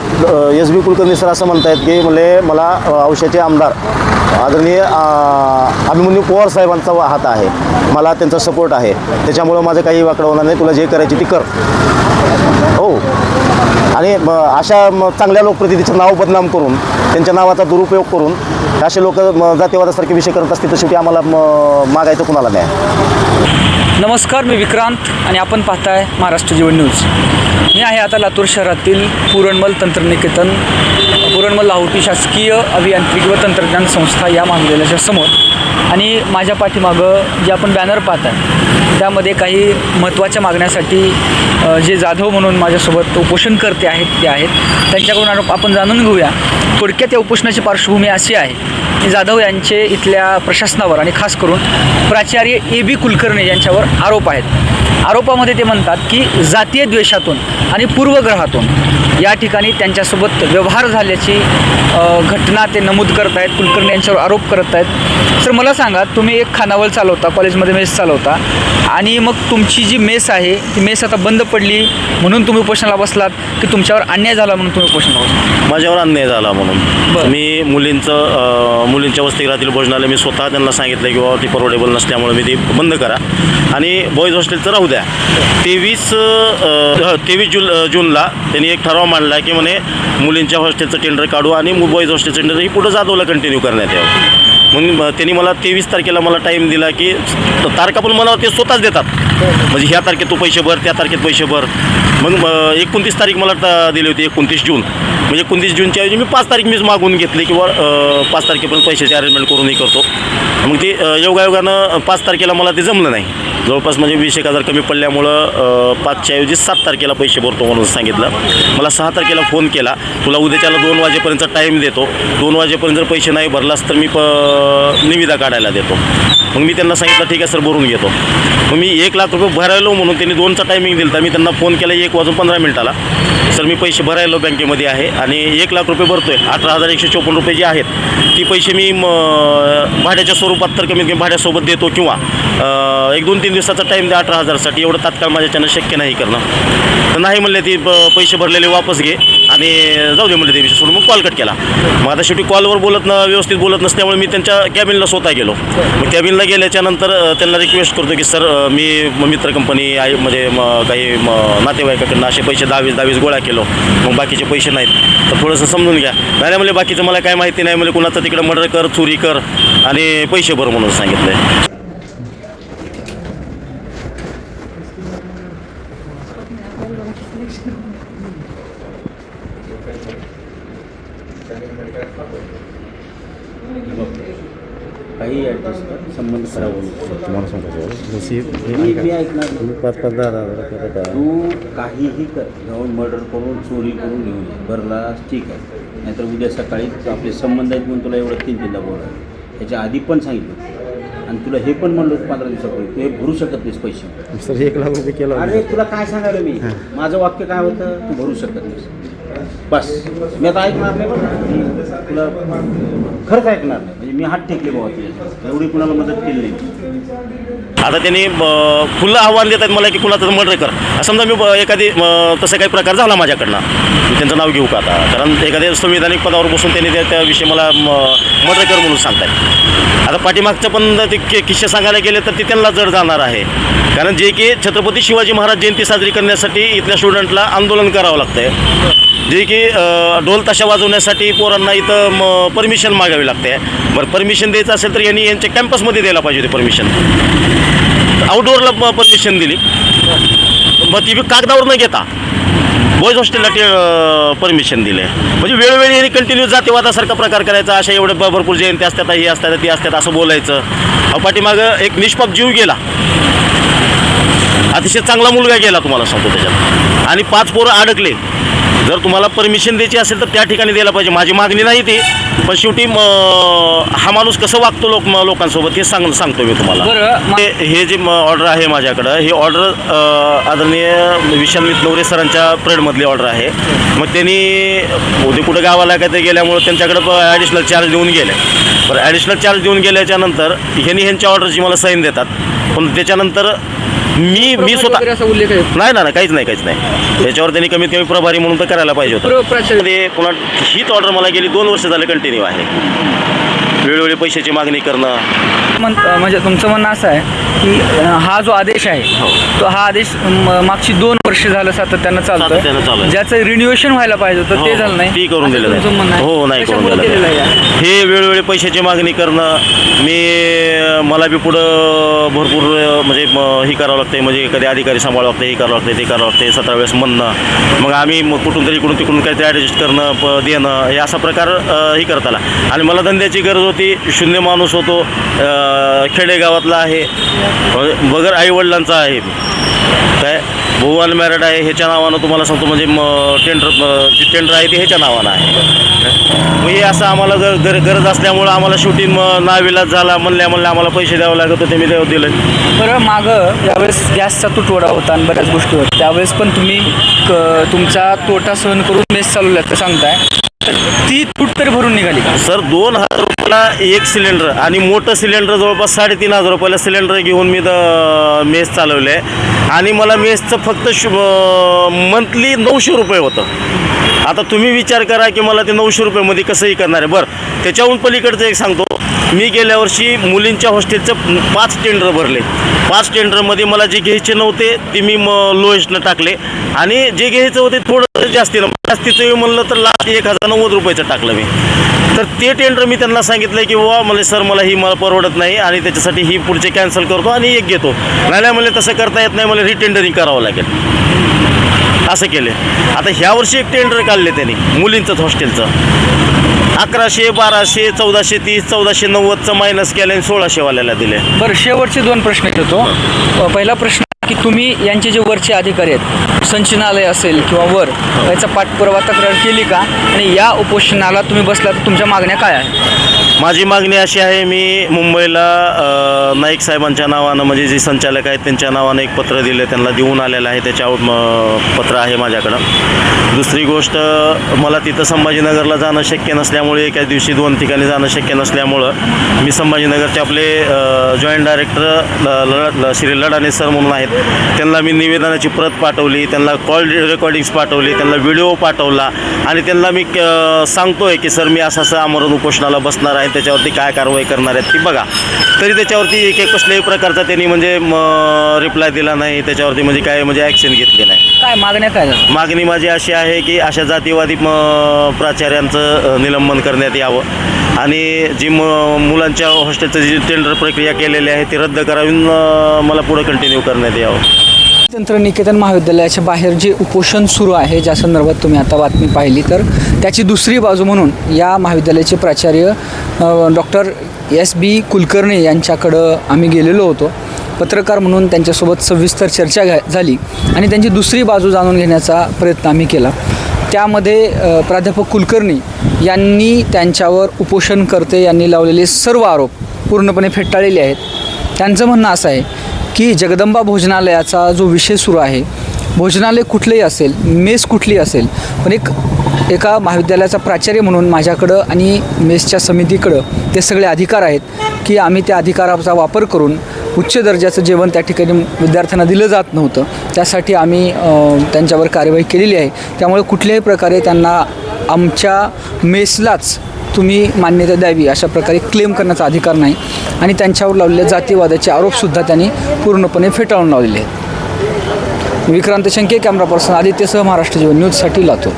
SB Kulkarni sir असं म्हणतायत की म्हणजे मला औषधाचे आमदार आदरणीय अभिमन्यू पवार साहेबांचा हात आहे, मला त्यांचा सपोर्ट आहे, त्याच्यामुळं माझं काही वाकडं होणार नाही, तुला जे करायची ती कर. हो, आणि अशा चांगल्या लोकप्रतिनिधीचं नाव बदनाम करून त्यांच्या नावाचा दुरुपयोग करून असे लोक जातीवादासारखे विषय करत असतील तर शेवटी आम्हाला मागायचं कुणाला नाही. नमस्कार, मी विक्रांत आणि आपण पाहताय महाराष्ट्र जीवन न्यूज. मी आहे आता लातूर शहरातील पुरणमल तंत्रनिकेतन, पुरणमल लाहोटी शासकीय अभियांत्रिकी व तंत्रज्ञान संस्था या महाविद्यालयाच्या समोर. आणि माझ्या पाठीमागं जे आपण बॅनर पाहत आहे त्यामध्ये काही महत्त्वाच्या मागण्यासाठी जे जाधव म्हणून माझ्यासोबत उपोषणकर्ते आहेत ते आहेत, त्यांच्याकडून आपण जाणून घेऊया. थोडक्यात या उपोषणाची पार्श्वभूमी अशी आहे की जाधव यांचे इथल्या प्रशासनावर आणि खास करून प्राचार्य AB कुलकर्णी यांच्यावर आरोप आहेत. आरोपामध्ये ते म्हणतात की जातीय द्वेषातून आणि पूर्वग्रहातून या ठिकाणी त्यांच्यासोबत व्यवहार झाल्याची घटना ते नमूद करत आहेत. कुलकर्णी यांच्यावर आरोप करत आहेत. सर, मला सांगा, तुम्ही एक खानावळ चालवता, कॉलेजमध्ये मेस चालवता, आणि मग तुमची जी मेस आहे ती मेस आता बंद पडली म्हणून तुम्ही उपोषणाला बसलात की तुमच्यावर अन्याय झाला म्हणून तुम्ही उपोषणाला बसलात? माझ्यावर अन्याय झाला म्हणून मी मुलींच्या वसतिगृहातील भोजनालय मी स्वतः त्यांना सांगितलं की बाबा ती परवडेबल नसल्यामुळे मी ती बंद करा आणि बॉईज हॉस्टेलचं राहू द्या. 23 जूनला त्यांनी एक ठराव मांडला की म्हणे मुलींच्या हॉस्टेलचं टेंडर काढू आणि बॉईज हॉस्टेलचं टेंडर ही पुढं जाधवला कंटिन्यू करण्यात यावं. म्हणून त्यांनी मला 23 तारखेला मला टाईम दिला की तारखा पण मला ते स्वतःच देतात, म्हणजे ह्या तारखेत तू पैसे भर, त्या तारखेत पैसे भर. मग 29 तारीख मला दिली होती, 29 जून. म्हणजे 29 जूनच्या ऐवजी मी 5 तारीख मीच मागून घेतली किंवा 5 तारखेपर्यंत पैशाची अरेंजमेंट करूनही करतो. मग ते योगायोगानं 5 तारखेला मला ते जमलं नाही. जवळपास म्हणजे 20,000 कमी पडल्यामुळं 5च्या ऐवजी 7 तारखेला पैसे भरतो म्हणून सांगितलं. मला 6 तारखेला फोन केला, तुला उद्याच्याला 2 वाजेपर्यंत टाईम देतो, 2 वाजेपर्यंत जर पैसे नाही भरलास तर मी निविदा काढायला देतो. मग मी त्यांना सांगितलं ठीक आहे सर, भरून घेतो. मग मी 1 लाख रुपये भरायलो म्हणून त्यांनी 2चा टायमिंग दिला. तर मी त्यांना फोन केला 1:15 सर मी पैसे भरायलो बँकेमध्ये आहे आणि 1 लाख रुपये भरतो आहे. 18,154 रुपये जे आहेत ती पैसे मी भाड्याच्या स्वरूपात तर कमीत कमी भाड्यासोबत देतो किंवा 1-2-3 दिवसाचा टाईम द्या 18,000साठी. एवढं तात्काळ माझ्याच्यानं शक्य नाही करणं. तर नाही म्हणले, ती पैसे भरलेले वापस घे आणि जाऊ दे म्हणले ते विषय सोडून. मग कॉल कट केला. मग आता शेवटी कॉलवर व्यवस्थित बोलत नसल्यामुळे मी त्यांच्या कॅबिनला स्वतः गेलो. मग कॅबिनला गेल्याच्यानंतर त्यांना रिक्वेस्ट करतो की सर मी मित्र कंपनी आहे, म्हणजे काही नातेवाईकाकडनं असे पैसे 10-20 गोळा केलो, मग बाकीचे पैसे नाहीत, तर थोडंसं समजून घ्या. नाही म्हणजे बाकीचं मला काय माहिती नाही, म्हणजे कुणाचं तिकडं मर्डर कर, चोरी कर आणि पैसे भर म्हणून सांगितलं आहे. काही ॲडजस्ट कर, संबंध खराब होईल. तुम्हाला सांगतो मी ऐकणार नाही. 5-10 तू काहीही कर, जाऊन मर्डर करून चोरी करून घेऊन ये, भरलास ठीक आहे, नाहीतर उद्या सकाळी आपले संबंध आहेत म्हणून तुला एवढं 3-3दा बोलायला. त्याच्या आधी पण सांगितलं आणि तुला हे पण म्हणलं 15 दिवसापूर्वी तू हे भरू शकत नाहीस पैसे. सर 1 लाख रुपये केला. अरे तुला काय सांगायला मी, माझं वाक्य काय होतं, तू भरू शकत नाहीस बस. मी आता ऐकणार नाही बरं, तुला खरंच ऐकणार नाही. म्हणजे मी हात टेकले बाबा तुझ्या, एवढी कुणाला मदत केली नाही. आता त्यांनी खुलं आव्हान देत आहेत मला की कुणाचं मर्डर कर. समजा मी एखादी तसा काही प्रकार झाला माझ्याकडनं, मी त्यांचं नाव घेऊ का आता, कारण एखाद्या संविधानिक पदावर बसून त्यांनी त्याविषयी मला मर्डर कर म्हणून सांगतायत. आता पाठीमागचं पण ते किस्से सांगायला गेले तर ते त्यांना जड जाणार आहे, कारण जे की छत्रपती शिवाजी महाराज जयंती साजरी करण्यासाठी इथल्या स्टुडंटला आंदोलन करावं लागतं आहे, जे की ढोल ताशा वाजवण्यासाठी पोरांना इथं परमिशन मागावी लागते. बरं, परमिशन द्यायचं असेल तर यांनी यांच्या कॅम्पसमध्ये द्यायला पाहिजे होती परमिशन. आउटडोअरला परमिशन दिली, मग ती बी कागदावर न घेता बॉईज हॉस्टेलला परमिशन दिले. म्हणजे वेळोवेळी यांनी कंटिन्यू जातीवादासारखा प्रकार करायचा. अशा एवढे भरपूर जयंती असतात, ही असतात, ती असतात असं बोलायचं. पाठीमागं एक निष्पाप जीव गेला, अतिशय चांगला मुलगा गेला तुम्हाला सांगतो त्याच्यात, आणि 5 पोरं अडकले. जर तुम्हाला परमिशन द्यायची असेल तर त्या ठिकाणी द्यायला पाहिजे. माझी मागणी नाही ती, पण शेवटी हा माणूस कसं वागतो लोकांसोबत हे सांगतो मी तुम्हाला. हे जे ऑर्डर आहे माझ्याकडं, ही ऑर्डर आदरणीय विशाल मितनवरे सरांच्या परेडमधली ऑर्डर आहे. मग त्यांनी उद्या कुठं गावाला काय ते गेल्यामुळं त्यांच्याकडं ॲडिशनल चार्ज देऊन गेले. बरं, ॲडिशनल चार्ज देऊन गेल्याच्यानंतर ह्यांच्या ऑर्डरची मला साईन देतात, पण त्याच्यानंतर मी स्वतः असा उल्लेख आहे नाही काहीच नाही. त्याच्यावर त्यांनी कमीत कमी प्रभारी म्हणून तर करायला पाहिजे होतं. प्राचार्य ते पुन्हा हीच ऑर्डर मला गेली 2 वर्ष झाले कंटिन्यू आहे. वेळोवेळी पैशाची मागणी करणं. म्हणजे तुमचं म्हणणं असं आहे की हा जो आदेश आहे तो हा आदेश मागची 2 वर्ष झालं सातत्यानं सातत्यानं चालू चालतं, आहे. ज्याचं रिन्युएशन व्हायला पाहिजे होतं ते झालं नाही. ती करून दिलं तुमचं म्हणणं आहे. हो, नाही करून कशामुळे दिलं. केलेलं आहे? हे वेळोवेळी पैशाची मागणी करणं, मला बी पुढं भरपूर म्हणजे हे करावं लागतं, म्हणजे कधी अधिकारी सांभाळावं लागतं, हे करावं लागतं, ते करावं लागतं, 17 वेळेस म्हणणं, मग आम्ही कुठून तरी इकडून तिकडून काहीतरी ॲडजस्ट करणं, देणं, हे असा प्रकार हे करत आला. आणि मला धंद्याची गरज होती, शून्य माणूस होतो, खेडेगावातला आहे, बगर आईवडिलांचा आहे, काय भाऊ अनमॅरिड आहे, ह्याच्या नावानं तुम्हाला सांगतो, म्हणजे जे टेंडर आहे ते ह्याच्या नावानं आहे. मग हे असं आम्हाला गरज असल्यामुळं आम्हाला शेवटी नाविलाज झाला, म्हणल्या आम्हाला पैसे द्यावं लागत होते, मी दिलं. बरं, मागं ज्यावेळेस गॅसचा तुटवडा होता आणि बऱ्याच गोष्टी होत्या त्यावेळेस पण तुम्ही तुमचा तोटा सहन करून मेस चालवल्याचं सांगताय, तर ती तूट तरी भरून निघाली का? सर 2,000 रुपयाला एक सिलेंडर आणि मोठं सिलेंडर जवळपास 3,500 रुपयाला सिलेंडर घेऊन मी मेस चालवले आहे. आणि मला मेसचं फक्त मंथली 900 रुपये होतं. आता तुम्ही विचार करा की मला ते 900 रुपयामध्ये कसंही करणार आहे. बरं, त्याच्याहून पलीकडचं एक सांगतो, मी गेल्या वर्षी मुलींच्या हॉस्टेलचं 5 टेंडर भरले. 5 टेंडरमध्ये मला जे घ्यायचे नव्हते ते मी लोएस्टनं टाकले, आणि जे घ्यायचं होते थोडं जास्तीचं म्हणलं तर लास्ट 1,090 रुपयाचं टाकलं मी. तर ते टेंडर मी त्यांना सांगितलं की मला सर मला परवडत नाही, आणि त्याच्यासाठी ही पुढचे कॅन्सल करतो आणि एक घेतो. नाही म्हणले तसं करता येत नाही, मला रिटेंडरिंग करावं लागेल, असं केले. आता ह्या वर्षी एक टेंडर काढले त्यांनी मुलींचंच हॉस्टेलचं, 1100, 1200, 1430, 1490चं मायनस केलं आणि 1600वाल्याला दिले. बरं, शेवटचे 2 प्रश्न घेतो. पहिला प्रश्न की तुम्ही यांचे जे वरचे अधिकारी आहेत, संचालनालय असेल किंवा वर, याचा पाठपुरावा तक्रार केली का? आणि या उपोषणाला तुम्ही बसला तर तुमच्या मागण्या काय आहेत? माझी मागणी अशी आहे, मी मुंबईला नाईक साहेबांच्या नावानं, म्हणजे जे संचालक आहेत त्यांच्या नावानं एक पत्र दिलं, त्यांना देऊन आलेलं आहे, त्याच्यावर पत्र आहे माझ्याकडं. दुसरी गोष्ट, मला तिथं संभाजीनगरला जाणं शक्य नसल्यामुळे, एका दिवशी 2 ठिकाणी जाणं शक्य नसल्यामुळं मी संभाजीनगरचे आपले जॉईंट डायरेक्टर श्री लडाणे सर म्हणून आहेत, त्यांना मी निवेदनाची प्रत पाठवली, त्यांना कॉल रेकॉर्डिंग्स पाठवली, त्यांना व्हिडिओ पाठवला, आणि त्यांना मी सांगतोय की सर मी असं आमरण उपोषणाला बसणार आहे, त्याच्यावरती काय कारवाई करणार आहेत ती बघा. तरी त्याच्यावरती एक कसल्याही प्रकारचा त्यांनी म्हणजे रिप्लाय दिला नाही, त्याच्यावरती म्हणजे काय म्हणजे ॲक्शन घेतली नाही. काय मागण्या काय आहेत? मागणी माझी अशी आहे की अशा जातीवादी प्राचार्यांचं निलंबन करण्यात यावं, आणि जी मुलांच्या हॉस्टेलचं जी टेंडर प्रक्रिया केलेली आहे ती रद्द करावी, मला पुढं कंटिन्यू करण्यात यावं. तंत्रनिकेतन महाविद्यालयाच्या बाहेर जे उपोषण सुरू आहे, ज्या संदर्भात तुम्ही आता बातमी पाहिली, तर त्याची दुसरी बाजू म्हणून या महाविद्यालयाचे प्राचार्य डॉक्टर SB कुलकर्णी यांच्याकडं आम्ही गेलेलो होतो. पत्रकार म्हणून त्यांच्यासोबत सविस्तर चर्चा झाली आणि त्यांची दुसरी बाजू जाणून घेण्याचा प्रयत्न आम्ही केला. त्यामध्ये प्राध्यापक कुलकर्णी यांनी त्यांच्यावर उपोषणकर्ते यांनी लावलेले सर्व आरोप पूर्णपणे फेटाळलेले आहेत. त्यांचं म्हणणं असं आहे की जगदंबा भोजनालयाचा जो विषय सुरू आहे, भोजनालय कुठलंही असेल, मेस कुठली असेल, पण एका महाविद्यालयाचा प्राचार्य म्हणून माझ्याकडं आणि मेसच्या समितीकडं ते सगळे अधिकार आहेत की आम्ही त्या अधिकाराचा वापर करून उच्च दर्जाचं जेवण त्या ठिकाणी विद्यार्थ्यांना दिलं जात नव्हतं, त्यासाठी आम्ही त्यांच्यावर कार्यवाही केलेली आहे. त्यामुळे कुठल्याही प्रकारे त्यांना आमच्या मेसलाच तुम्ही मान्यता द्यावी अशा प्रकारे क्लेम करण्याचा अधिकार नाही, आणि त्यांच्यावर लावलेल्या जातीवादाचे आरोपसुद्धा त्यांनी पूर्णपणे फेटाळून लावलेले आहेत. विक्रांत शंके, कॅमेरा पर्सन आदित्यसह, महाराष्ट्र जीवन न्यूजसाठी लातूर.